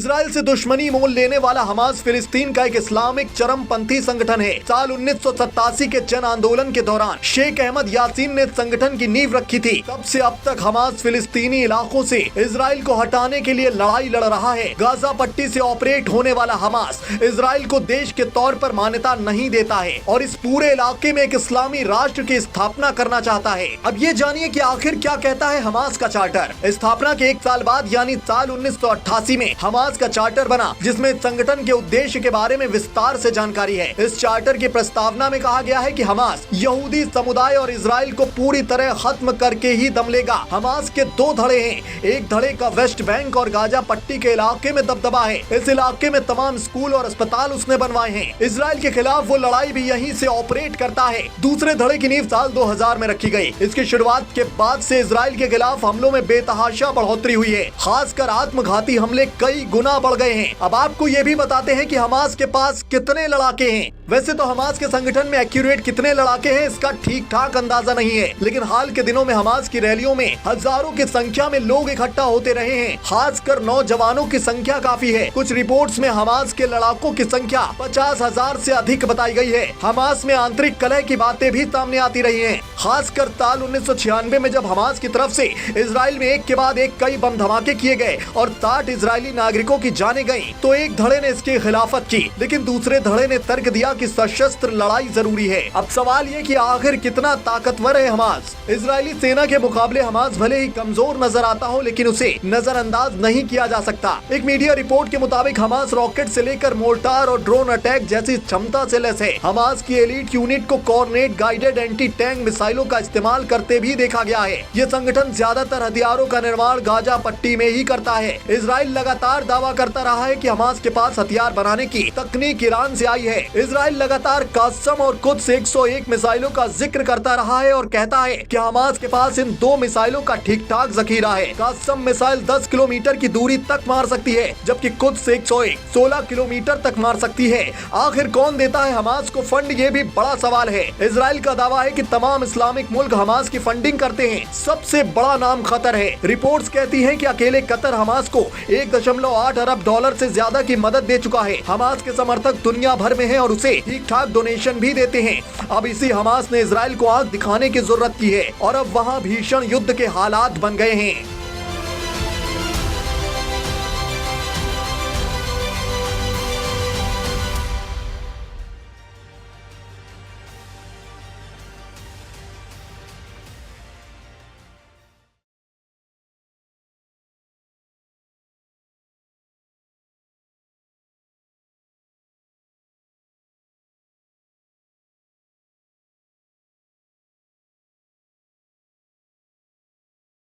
Israel से दुश्मनी मोल लेने वाला हमास फिलिस्तीन का एक इस्लामिक चरमपंथी संगठन है। साल 1987 के जन आंदोलन के दौरान शेख अहमद यासीन ने संगठन की नींव रखी थी। तब से अब तक हमास फिलिस्तीनी इलाकों से इजराइल को हटाने के लिए लड़ाई लड़ रहा है। गाजा पट्टी से ऑपरेट होने वाला हमास इजराइल को देश के तौर पर मान्यता नहीं देता है और इस पूरे इलाके में एक इस्लामी राष्ट्र की स्थापना करना चाहता है। अब ये जानिए कि आखिर क्या कहता है हमास का चार्टर। स्थापना के 1 साल बाद यानी साल 1988 में हमास का चार्टर बना, जिसमें संगठन के उद्देश्य के बारे में विस्तार से जानकारी है। इस चार्टर की प्रस्तावना में कहा गया है कि हमास यहूदी समुदाय और इजराइल को पूरी तरह खत्म करके ही दम लेगा। हमास के 2 धड़े हैं। एक धड़े का वेस्ट बैंक और गाजा पट्टी के इलाके में दबदबा है। इस इलाके में तमाम स्कूल और अस्पताल उसने बनवाए हैं। इजराइल के खिलाफ वो लड़ाई भी यहीं से ऑपरेट करता है। दूसरे धड़े की नींव साल 2000 में रखी गई। इसकी शुरुआत के बाद से इजराइल के खिलाफ हमलों में बेतहाशा बढ़ोतरी हुई है। खासकर आत्मघाती हमले कई गुना बढ़ गए हैं। अब आपको ये भी बताते हैं कि हमास के पास कितने लड़ाके हैं। वैसे तो हमास के संगठन में एक्यूरेट कितने लड़ाके हैं इसका ठीक ठाक अंदाजा नहीं है, लेकिन हाल के दिनों में हमास की रैलियों में हजारों की संख्या में लोग इकट्ठा होते रहे हैं। खासकर नौजवानों की संख्या काफी है। कुछ रिपोर्ट्स में हमास के लड़ाकों की संख्या 50,000 से अधिक बताई गई है। हमास में आंतरिक कलह की बातें भी सामने आती रही हैं। खासकर साल 1996 में जब हमास की तरफ से इजराइल में एक के बाद एक कई बम धमाके किए गए और 60 इजरायली नागरिकों की जानें गईं, तो एक धड़े ने इसकी खिलाफत की, लेकिन दूसरे धड़े ने तर्क दिया कि सशस्त्र लड़ाई जरूरी है। अब सवाल ये कि आखिर कितना ताकतवर है हमास। इजरायली सेना के मुकाबले हमास भले ही कमजोर नजर आता हो, लेकिन उसे नजरअंदाज नहीं किया जा सकता। एक मीडिया रिपोर्ट के मुताबिक हमास रॉकेट से लेकर मोर्टार और ड्रोन अटैक जैसी क्षमता से लैस है। हमास की एलीट यूनिट को कॉर्नेट गाइडेड एंटी टैंक मिसाइलों का इस्तेमाल करते भी देखा गया है। ये संगठन ज्यादातर हथियारों का निर्माण गाजा पट्टी में ही करता है। इजराइल लगातार दावा करता रहा है कि हमास के पास हथियार बनाने की तकनीक ईरान से आई है। इजराइल लगातार कासम और कुद्स 101 मिसाइलों का जिक्र करता रहा है और कहता है कि हमास के पास इन 2 मिसाइलों का ठीक ठाक जखीरा है। कासम मिसाइल 10 किलोमीटर की दूरी तक मार सकती है, जबकि कुद्स 101 16 किलोमीटर तक मार सकती है। आखिर कौन देता है हमास को फंड, ये भी बड़ा सवाल है। इजराइल का दावा है कि तमाम इस्लामिक मुल्क हमास की फंडिंग करते हैं। सबसे बड़ा नाम कतर है। रिपोर्ट्स कहती हैं कि अकेले कतर हमास को 1.8 अरब डॉलर से ज्यादा की मदद दे चुका है। हमास के समर्थक दुनिया भर में हैं और उसे ठीक ठाक डोनेशन भी देते हैं। अब इसी हमास ने इजराइल को आंख दिखाने की जरूरत की है और अब वहां भीषण युद्ध के हालात बन गए हैं।